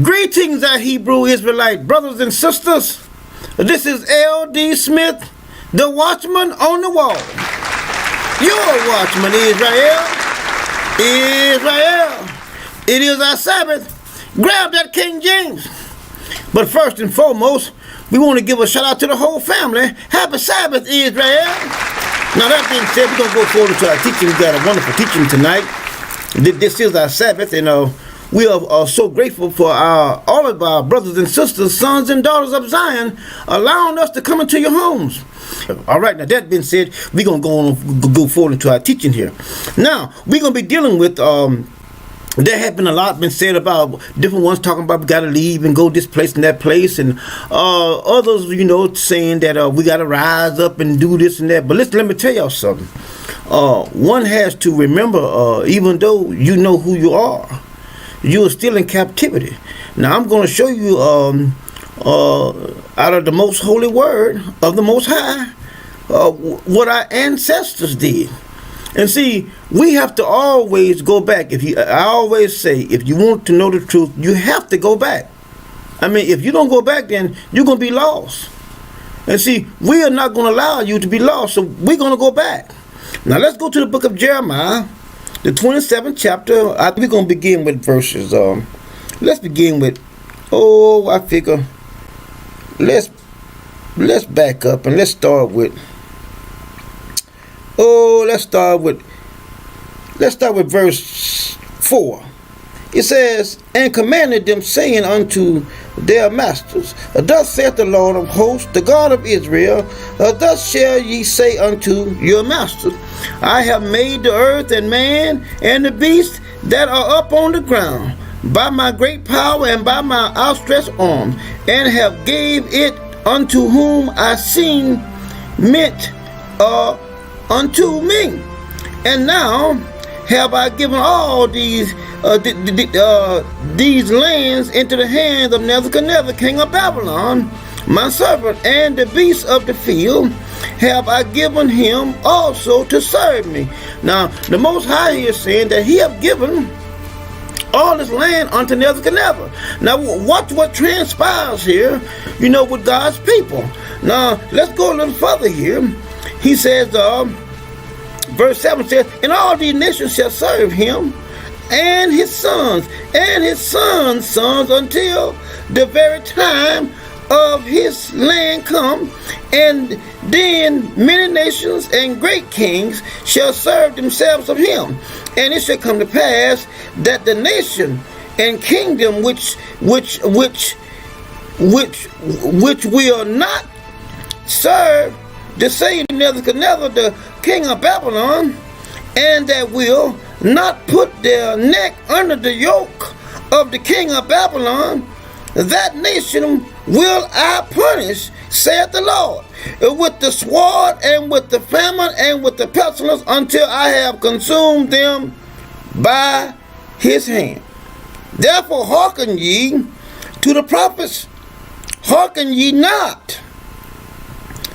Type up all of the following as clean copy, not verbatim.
Greetings, our Hebrew Israelite brothers and sisters. This is L.D. Smith, the Watchman on the wall. Your Watchman, Israel. Israel. It is our Sabbath. Grab that King James. But first and foremost, we want to give a shout out to the whole family. Happy Sabbath, Israel. Now that being said, we're going to go forward to our teaching. We got a wonderful teaching tonight. This is our Sabbath, and we are so grateful for all of our brothers and sisters, sons and daughters of Zion, allowing us to come into your homes. All right, now that being said, we're going to go forward into our teaching here. Now, we're going to be dealing with, there have been a lot been said about different ones talking about we got to leave and go this place and that place, and others, saying that we got to rise up and do this and that. But let me tell y'all something. One has to remember, even though you know who you are, you are still in captivity. Now I'm going to show you out of the most holy word of the Most High what our ancestors did. And see, we have to always go back. I always say, if you want to know the truth, you have to go back. I mean, if you don't go back, then you're going to be lost. And see, we are not going to allow you to be lost, so we're going to go back. Now let's go to the book of Jeremiah, the 27th chapter. We're going to begin with verses. Let's begin with, I figure, let's back up and let's start with, let's start with verse 4. It says, and commanded them, saying unto their masters, thus saith the Lord of hosts, the God of Israel, thus shall ye say unto your masters, I have made the earth and man and the beasts that are up on the ground by my great power and by my outstretched arm, and have gave it unto whom I seem meant unto me. And now have I given all these lands into the hands of Nebuchadnezzar, king of Babylon, my servant, and the beasts of the field have I given him also to serve me. Now, the Most High is saying that he have given all this land unto Nebuchadnezzar. Now, watch what transpires here, with God's people. Now, let's go a little further here. He says, verse 7 says, and all these nations shall serve him, and his sons sons, until the very time of his land come, and then many nations and great kings shall serve themselves of him. And it shall come to pass that the nation and kingdom which will not serve the same Nebuchadnezzar, the king of Babylon, and that will not put their neck under the yoke of the king of Babylon, that nation will I punish, saith the Lord, with the sword and with the famine and with the pestilence, until I have consumed them by his hand. Therefore hearken ye to the prophets, hearken ye not.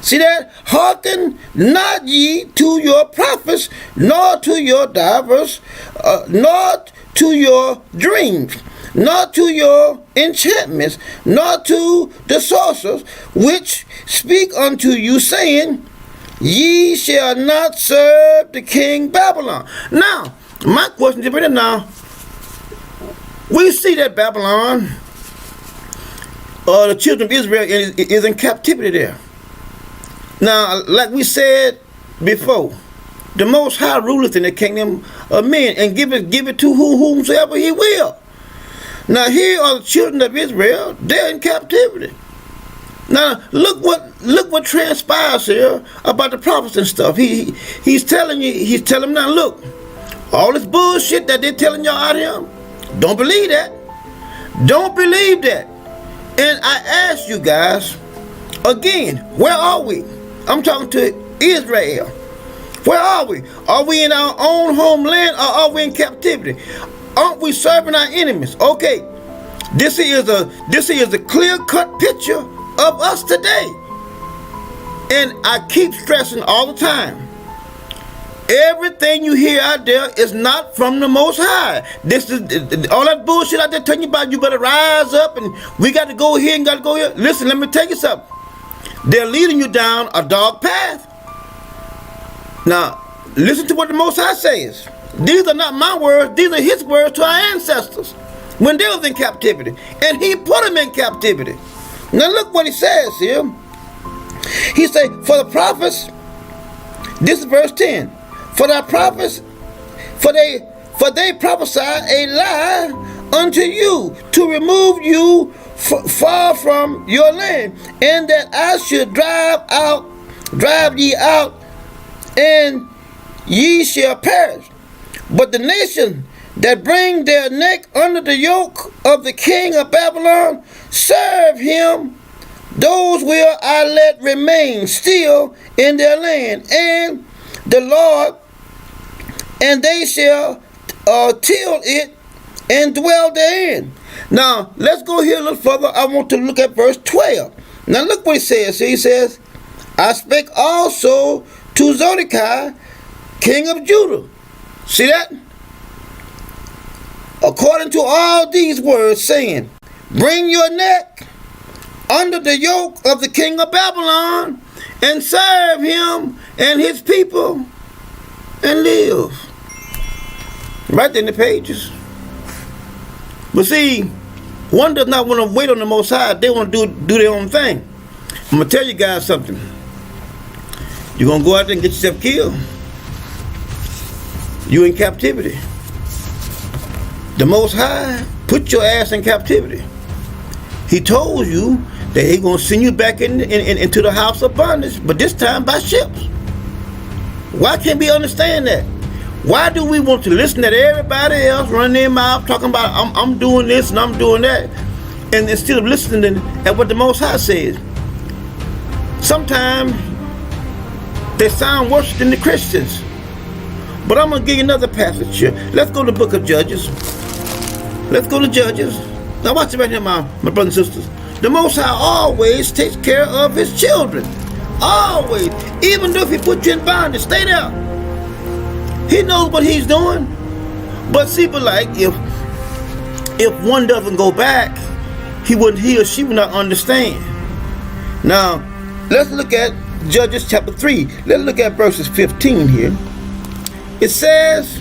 See that? Hearken not ye to your prophets, nor to your divers, nor to your dreams, nor to your enchantments, nor to the sorcerers, which speak unto you, saying, ye shall not serve the king Babylon. Now, my question is right now, we see that Babylon, the children of Israel is in captivity there. Now, like we said before, the Most High ruleth in the kingdom of men, and give it to whomsoever he will. Now, here are the children of Israel. They're in captivity. Now, look what transpires here about the prophets and stuff. He's telling them now, look, all this bullshit that they're telling y'all out here, don't believe that. Don't believe that. And I ask you guys, again, where are we? I'm talking to Israel. Where are we? Are we in our own homeland, or are we in captivity? Aren't we serving our enemies? Okay, this is a clear-cut picture of us today. And I keep stressing all the time, Everything you hear out there is not from the Most High. This is all that bullshit out there telling you about. You better rise up and we got to go here and got to go here. Listen, let me tell you something. They're leading you down a dark path. Now, listen to what the Most High says. These are not my words. These are His words to our ancestors when they was in captivity, and He put them in captivity. Now look what He says here. He said, "For the prophets." This is verse 10. "For the prophets, for they prophesy a lie unto you to remove you far from your land, and that I should drive ye out, and ye shall perish. But the nation that bring their neck under the yoke of the king of Babylon, serve him. Those will I let remain still in their land, and the Lord, and they shall till it and dwell therein." Now, let's go here a little further. I want to look at verse 12. Now, look what he says. He says, "I spake also to Zedekiah, king of Judah." See that? "According to all these words, saying, bring your neck under the yoke of the king of Babylon, and serve him and his people, and live." Right there in the pages. But see, one does not want to wait on the Most High. They want to do their own thing. I'm going to tell you guys something. You're going to go out there and get yourself killed. You in captivity. The Most High put your ass in captivity. He told you that He's going to send you back into the house of bondage, but this time by ships. Why can't we understand that? Why do we want to listen to everybody else run their mouth talking about I'm doing this and I'm doing that, and instead of listening at what the Most High says? Sometimes they sound worse than the Christians. But I'm going to give you another passage here. Let's go to the book of Judges. Let's go to Judges. Now watch it right here, my brothers and sisters. The Most High always takes care of His children. Always. Even though if He put you in bondage, stay there. He knows what He's doing. But see, but like if one doesn't go back, he or she would not understand. Now, let's look at Judges chapter 3. Let's look at verses 15 here. It says,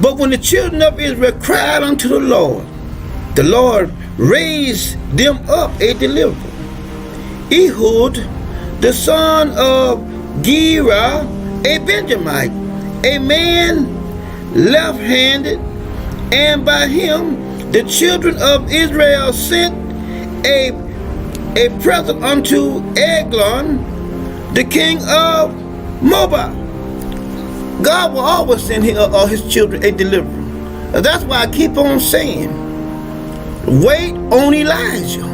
"But when the children of Israel cried unto the Lord raised them up a deliverer, Ehud, the son of Gera, a Benjamite, a man left-handed, and by him the children of Israel sent a present unto Eglon, the king of Moab." God will always send His children a deliverer. That's why I keep on saying, wait on Elijah.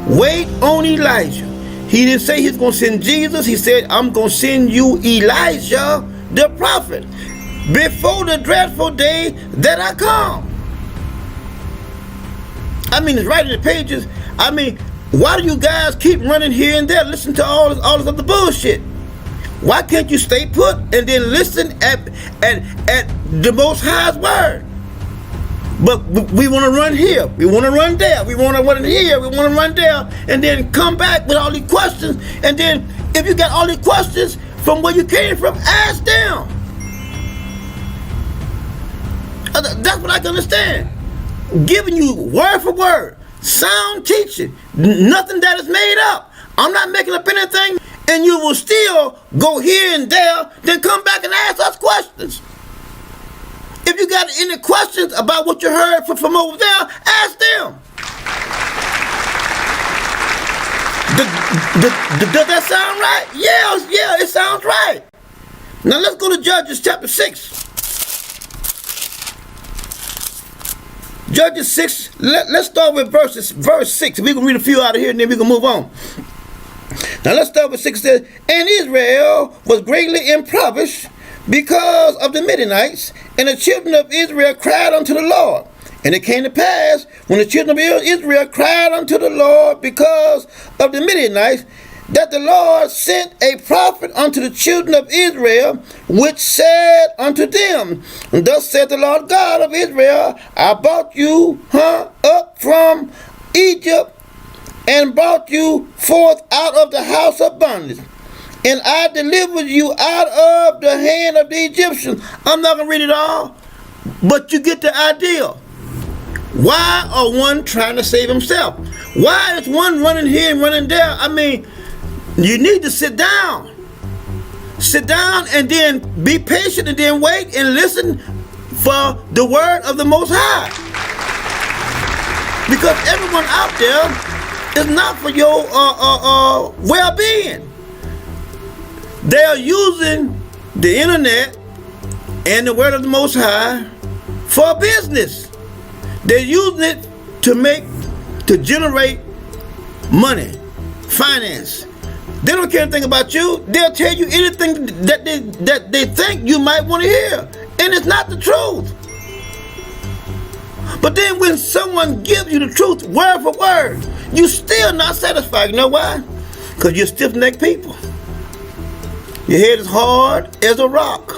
Wait on Elijah. He didn't say He's going to send Jesus. He said, I'm going to send you Elijah the prophet before the dreadful day that I come. I mean, it's right in the pages. I mean, why do you guys keep running here and there, listen to all this other bullshit? Why can't you stay put and then listen at the Most High's word? But we want to run here, we want to run there, we want to run here, we want to run there, and then come back with all these questions. And then if you got all these questions from where you came from, ask them. That's what I can understand. Giving you word for word, sound teaching, nothing that is made up. I'm not making up anything. And you will still go here and there, then come back and ask us questions. If you got any questions about what you heard from over there, ask them. Does that sound right? Yeah, it sounds right. Now let's go to Judges chapter 6. Judges 6, let's start with verse 6. We can read a few out of here and then we can move on. Now let's start with 6. It says, "And Israel was greatly impoverished because of the Midianites, and the children of Israel cried unto the Lord. And it came to pass, when the children of Israel cried unto the Lord because of the Midianites, that the Lord sent a prophet unto the children of Israel, which said unto them, thus saith the Lord God of Israel, I brought you up from Egypt, and brought you forth out of the house of bondage, and I delivered you out of the hand of the Egyptians. I'm not going to read it all, but you get the idea. Why are one trying to save himself? Why is one running here and running there? I mean, you need to sit down. Sit down and then be patient and then wait and listen for the word of the Most High. Because everyone out there is not for your well-being. They are using the internet and the word of the Most High for business. They're using it to generate money, finance. They don't care anything about you. They'll tell you anything that they think you might want to hear, and it's not the truth. But then when someone gives you the truth word for word, you still not satisfied. You know why? Because you're stiff-necked people. Your head is hard as a rock.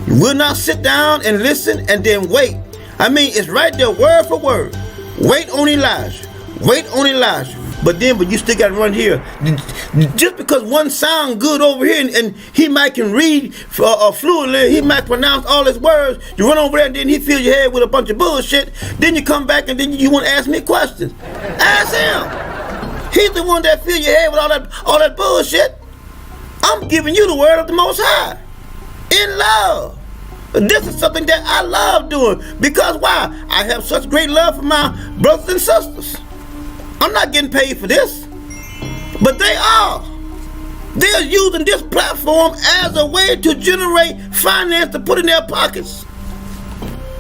You will not sit down and listen and then wait. I mean, it's right there word for word. Wait on Elijah. Wait on Elijah. But you still got to run here. Just because one sound good over here and he might can read fluently, he might pronounce all his words, you run over there and then he fills your head with a bunch of bullshit, then you come back and then you want to ask me questions. Ask him. He's the one that fills your head with all that bullshit. I'm giving you the word of the Most High. In love. This is something that I love doing. Because why? I have such great love for my brothers and sisters. I'm not getting paid for this, but they are. They're using this platform as a way to generate finance to put in their pockets.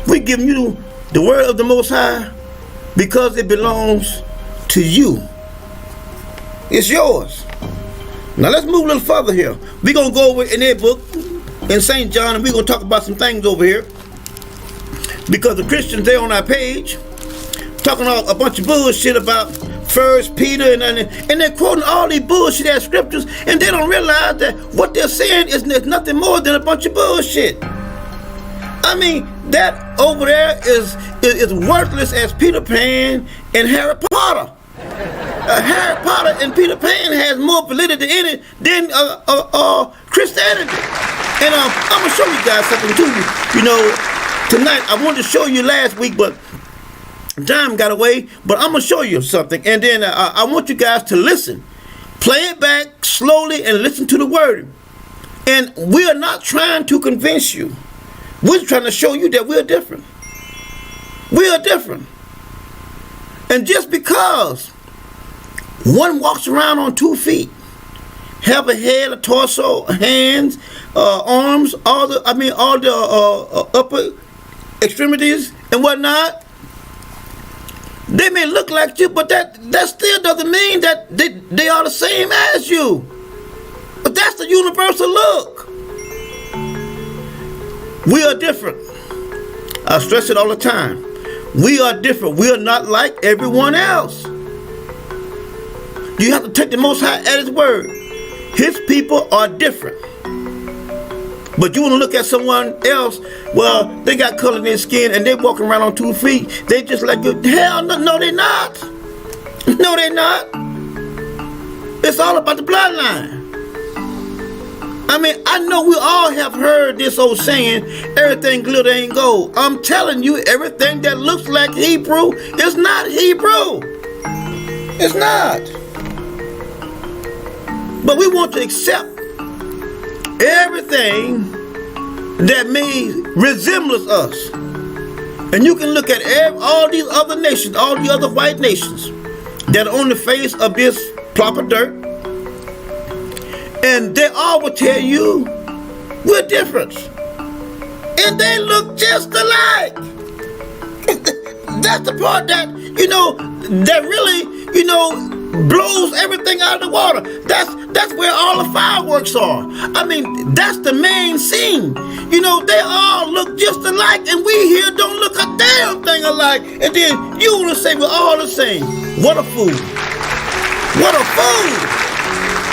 We're giving you the word of the Most High because it belongs to you. It's yours. Now let's move a little further here. We're going to go over in their book, in St. John, and we're going to talk about some things over here. Because the Christians, they're on our page, talking a bunch of bullshit about 1 Peter, and they're quoting all these bullshit ass scriptures, and they don't realize that what they're saying is nothing more than a bunch of bullshit. I mean, that over there is worthless as Peter Pan and Harry Potter. Harry Potter and Peter Pan has more validity in it than Christianity. And I'm going to show you guys something too. You know, tonight, I wanted to show you last week, but time got away, but I'm going to show you something. And then I want you guys to listen. Play it back slowly and listen to the word. And we are not trying to convince you. We're trying to show you that we're different. We are different. And just because one walks around on 2 feet, have a head, a torso, hands, arms, all the upper extremities and whatnot, they may look like you, but that still doesn't mean that they are the same as you. But that's the universal look. We are different. I stress it all the time. We are different. We are not like everyone else. You have to take the Most High at His word. His people are different. But you want to look at someone else, well, they got color in their skin and they walking around on 2 feet. They just like you. Hell no, they're not. No, they're not. It's all about the bloodline. I mean, I know we all have heard this old saying, everything glitter ain't gold. I'm telling you, everything that looks like Hebrew is not Hebrew. It's not. But we want to accept everything that may resemble us. And you can look at all these other nations, all the other white nations that are on the face of this plop of dirt, and they all will tell you we're different. And they look just alike. That's the part that, that really, blows everything out of the water. That's where all the fireworks are. I mean, that's the main scene. They all look just alike, and we here don't look a damn thing alike. And then you want to say we're all the same. What a fool. What a fool.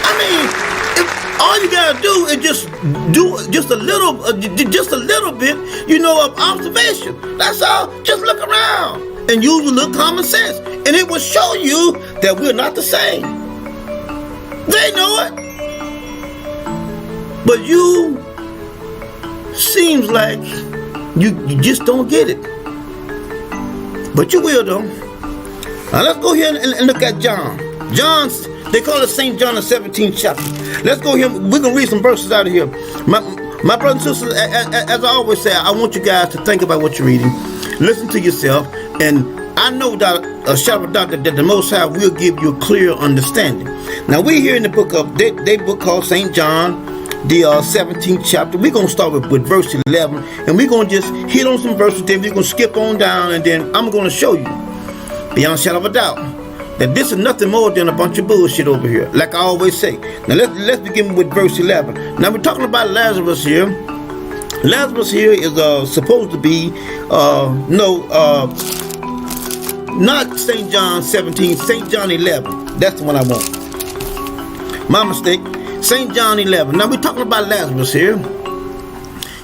I mean, all you gotta do is just do just a little bit, of observation. That's all. Just look around and use a little common sense, and it will show you that we're not the same. They know it, but you seems like you just don't get it. But you will, though. Now let's go here and look at John. They call it St. John, the 17th chapter. Let's go here. We're going to read some verses out of here. My brothers and sisters, as I always say, I want you guys to think about what you're reading. Listen to yourself. And I know that a shout of doubt that the Most High will give you a clear understanding. Now, we're here in the book of, they book called St. John, the 17th chapter. We're going to start with verse 11. And we're going to just hit on some verses. Then we're going to skip on down. And then I'm going to show you, beyond a shadow of a doubt, that this is nothing more than a bunch of bullshit over here, like I always say. Now let's begin with verse 11. Now we're talking about Lazarus here. Lazarus here is supposed to be not St. John 17, St. John 11. That's the one I want. My mistake. St. John 11. Now we're talking about Lazarus here.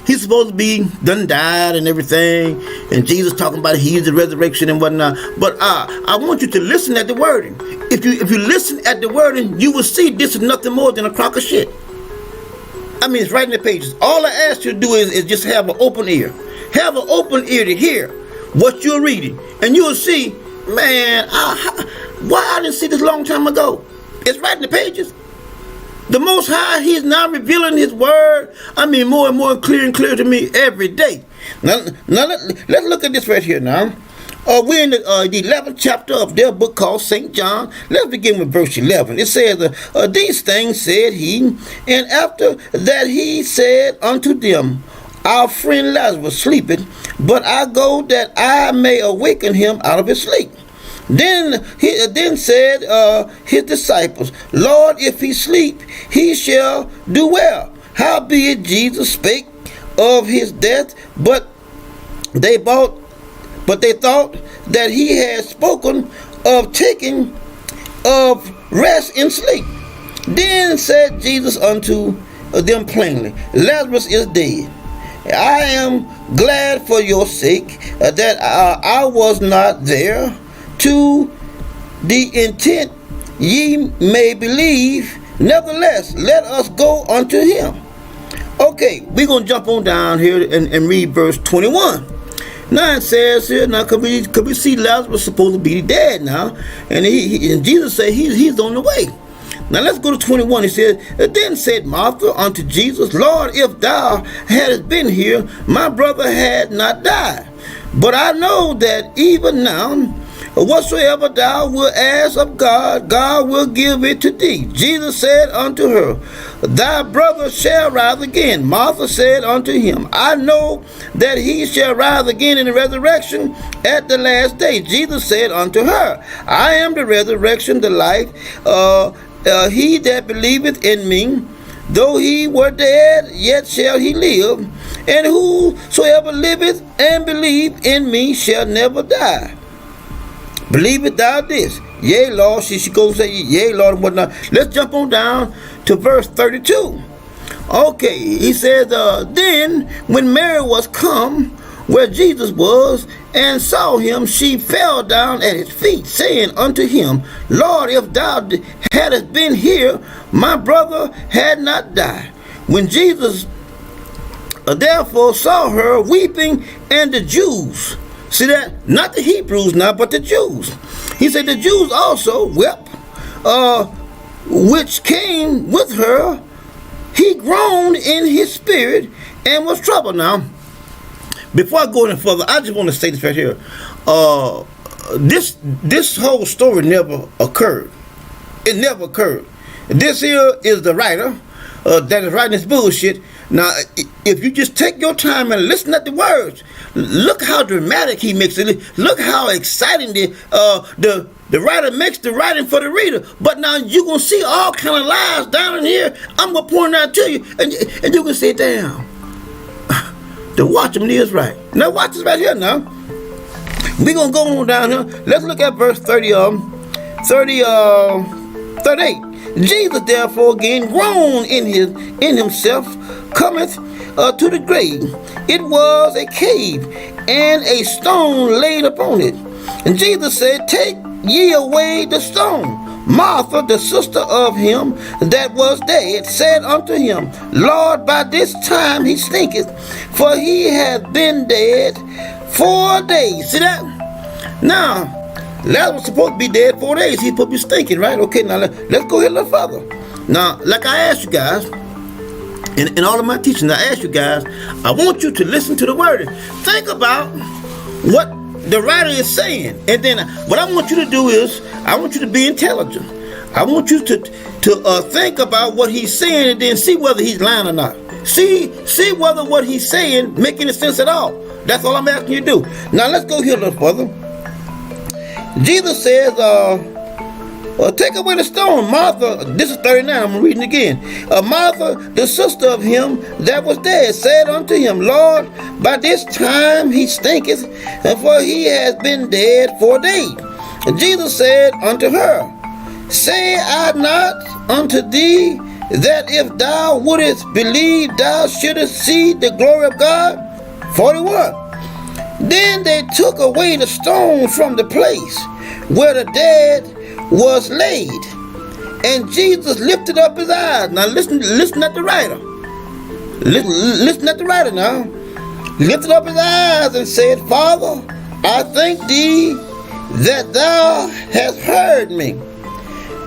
He's supposed to be done died and everything, and Jesus talking about he's the resurrection and whatnot. But I want you to listen at the wording. If you listen at the wording, you will see this is nothing more than a crock of shit. I mean, it's right in the pages. All I ask you to do is just have an open ear. Have an open ear to hear what you're reading, and you will see, man, why I didn't see this a long time ago. It's right in the pages. The Most High, He's now revealing His word. I mean, more and more clear and clear to me every day. Now let's look at this right here now. We're in the 11th chapter of their book called St. John. Let's begin with verse 11. It says, these things said He, and after that He said unto them, our friend Lazarus sleepeth, but I go that I may awaken him out of his sleep. Then said his disciples, Lord, if he sleep, he shall do well. Howbeit Jesus spake of his death, but they thought that he had spoken of taking of rest in sleep. Then said Jesus unto them plainly, Lazarus is dead. I am glad for your sake that I was not there, to the intent ye may believe. Nevertheless, let us go unto him. Okay, we're going to jump on down here and read verse 21. Now it says here, now could we see Lazarus supposed to be dead now, and and Jesus said he's on the way. Now let's go to 21. He said, then said Martha unto Jesus, Lord, if thou hadst been here, my brother had not died. But I know that even now, whatsoever thou wilt ask of God, God will give it to thee. Jesus said unto her, thy brother shall rise again. Martha said unto him, I know that he shall rise again in the resurrection at the last day. Jesus said unto her, I am the resurrection, the life. He that believeth in me, though he were dead, yet shall he live. And whosoever liveth and believe in me shall never die. Believeth thou this? Yea, Lord. She goes and say, yea, Lord, and whatnot. Let's jump on down to verse 32. Okay, he says, then when Mary was come where Jesus was, and saw him, she fell down at his feet, saying unto him, Lord, if thou hadst been here, my brother had not died. When Jesus therefore saw her weeping, and the Jews, see that? Not the Hebrews now, but the Jews. He said the Jews also wept, which came with her. He groaned in his spirit and was troubled. Now, before I go any further, I just want to say this right here. This whole story never occurred. It never occurred. This here is the writer that is writing this bullshit. Now, if you just take your time and listen at the words, look how dramatic he makes it. Look how exciting the writer makes the writing for the reader. But now you're going to see all kind of lies down in here. I'm going to point it out to you. And you can say, damn, the Watchman is right. Now watch this right here now. We're going to go on down here. Let's look at verse 38. Jesus therefore again groaned in himself, cometh to the grave. It was a cave, and a stone laid upon it. And Jesus said, Take ye away the stone. Martha, the sister of him that was dead, said unto him, Lord, by this time he stinketh, for he hath been dead 4 days. See that? Now, Lazarus was supposed to be dead 4 days. He's supposed to be stinking, right? Okay, now let's go here a little further. Now, like I asked you guys, in all of my teaching, I asked you guys, I want you to listen to the word. Think about what the writer is saying. And then what I want you to do is, I want you to be intelligent. I want you to think about what he's saying and then see whether he's lying or not. See whether what he's saying make any sense at all. That's all I'm asking you to do. Now let's go here a little further. Jesus says, take away the stone. Martha, this is 39, I'm reading again. Martha, the sister of him that was dead, said unto him, Lord, by this time he stinketh, for he has been dead 4 days. And Jesus said unto her, Say I not unto thee, that if thou wouldest believe, thou shouldest see the glory of God? 41. Then they took away the stone from the place where the dead was laid, and Jesus lifted up his eyes. Now listen at the writer. Listen at the writer now. Lifted up his eyes and said, Father, I thank thee that thou hast heard me,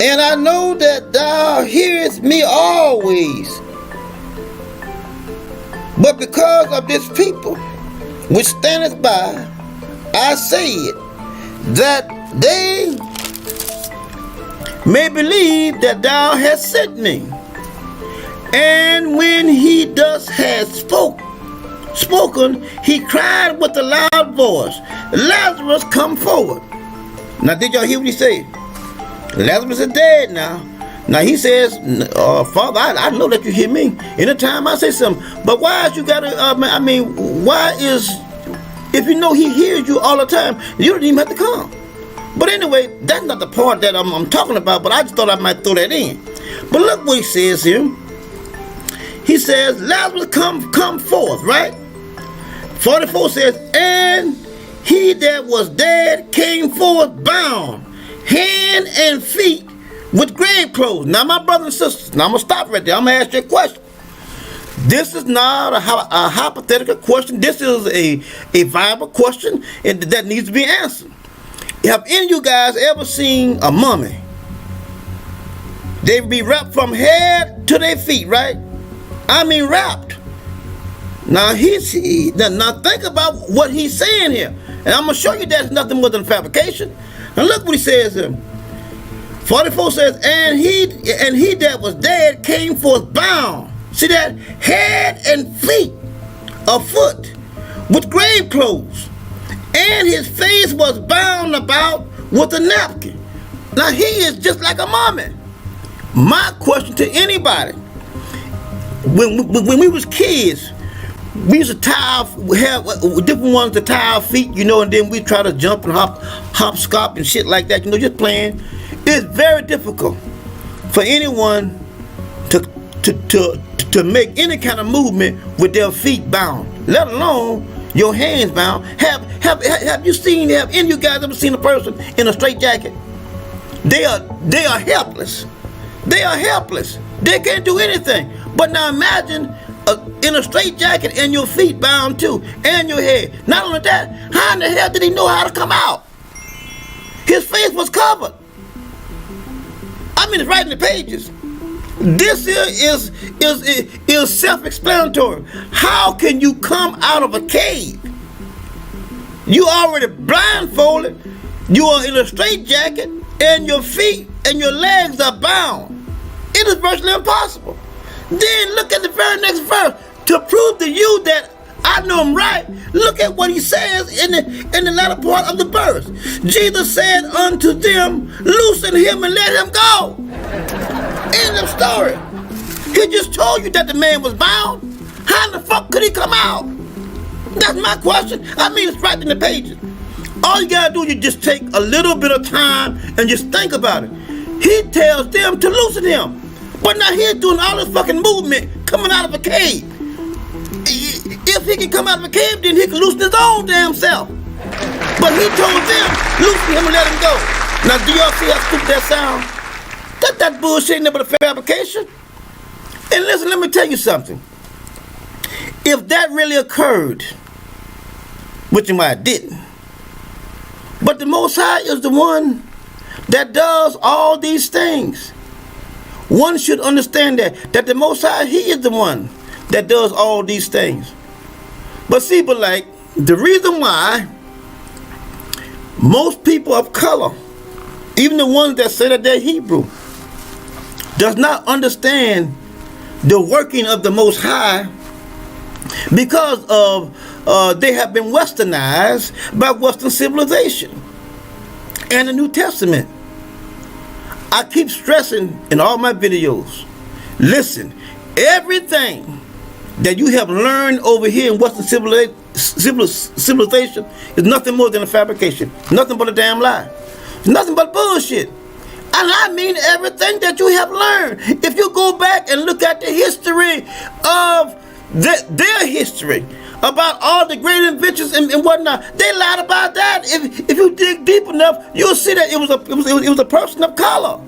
and I know that thou hearest me always. But because of this people which standeth by, I say it, that they may believe that thou hast sent me. And when he thus had spoken, he cried with a loud voice, Lazarus, come forward. Now, did y'all hear what he said? Lazarus is dead now. Now he says, Father, I know that you hear me anytime I say something. But why is you gotta, why is, if you know he hears you all the time, you don't even have to come. But anyway, that's not the part that I'm talking about, but I just thought I might throw that in. But look what he says here. He says, Lazarus, come forth, right? 44 says, and he that was dead came forth bound, hand and feet, with grave clothes. Now, my brothers and sisters, now I'm going to stop right there. I'm going to ask you a question. This is not a hypothetical question. This is a viable question and that needs to be answered. Have any of you guys ever seen a mummy? They be wrapped from head to their feet, right? I mean wrapped. Now now think about what he's saying here. And I'm going to show you that's nothing more than fabrication. Now look what he says here. 44 says, and he that was dead came forth bound. See that? Head and feet, a foot, with grave clothes. And his face was bound about with a napkin. Now he is just like a mummy. My question to anybody, when we was kids, we used to have different ones to tie our feet, and then we try to jump and hopscotch and shit like that, just playing. It's very difficult for anyone to make any kind of movement with their feet bound, let alone your hands bound. Have any of you guys ever seen a person in a straitjacket? They are helpless. They are helpless. They can't do anything. But now imagine in a straitjacket and your feet bound too, and your head. Not only that, how in the hell did he know how to come out? His face was covered. I mean, it's right in the pages. This is self-explanatory. How can you come out of a cave? You already blindfolded. You are in a straitjacket, and your feet and your legs are bound. It is virtually impossible. Then look at the very next verse to prove to you that I know I'm right. Look at what he says in the latter part of the verse. Jesus said unto them, loosen him and let him go. End of story. He just told you that the man was bound. How in the fuck could he come out? That's my question. I mean, it's right in the pages. All you gotta do is just take a little bit of time and just think about it. he tells them to loosen him. But now he's doing all this fucking movement coming out of a cave. If he can come out of a cave, then he can loosen his own damn self. But he told them, loosen him and let him go. Now, do y'all see how stupid that sound? That bullshit ain't never a fabrication. And listen, let me tell you something. If that really occurred, which why it didn't, but the Most High is the one that does all these things. One should understand that the Most High, he is the one that does all these things. But see, but like, the reason why most people of color, even the ones that say that they're Hebrew, does not understand the working of the Most High, because of they have been westernized by Western civilization and the New Testament. I keep stressing in all my videos, listen, everything that you have learned over here in Western civilization is nothing more than a fabrication, nothing but a damn lie. It's nothing but bullshit. And I mean everything that you have learned. If you go back and look at the history of their history, about all the great inventions and whatnot, they lied about that. If you dig deep enough, you'll see that it was a person of color.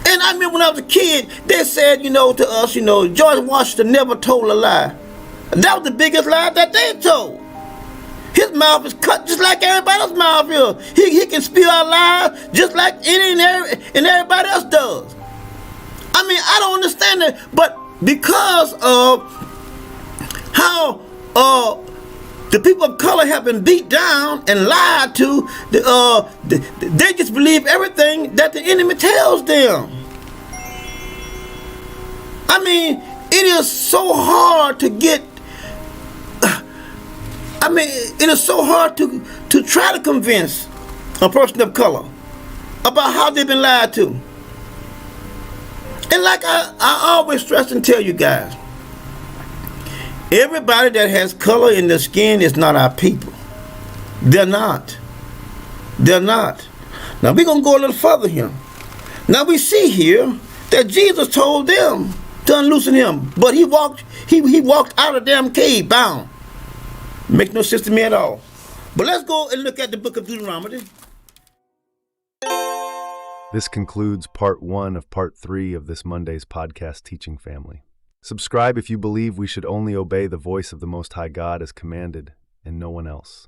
And I remember when I was a kid, they said, to us, George Washington never told a lie. That was the biggest lie that they told. His mouth is cut just like everybody else's mouth is. He can spew out lies just like any and everybody else does. I mean, I don't understand that, but because of how the people of color have been beat down and lied to, they just believe everything that the enemy tells them. I mean, it is so hard to get. It is so hard to try to convince a person of color about how they've been lied to. And like I always stress and tell you guys, everybody that has color in their skin is not our people. They're not. They're not. Now we're going to go a little further here. Now we see here that Jesus told them to unloosen him, but he walked out of the damn cave bound. Makes no sense to me at all. But let's go and look at the book of Deuteronomy. This concludes part 1 of part 3 of this Monday's podcast teaching family. Subscribe if you believe we should only obey the voice of the Most High God as commanded and no one else.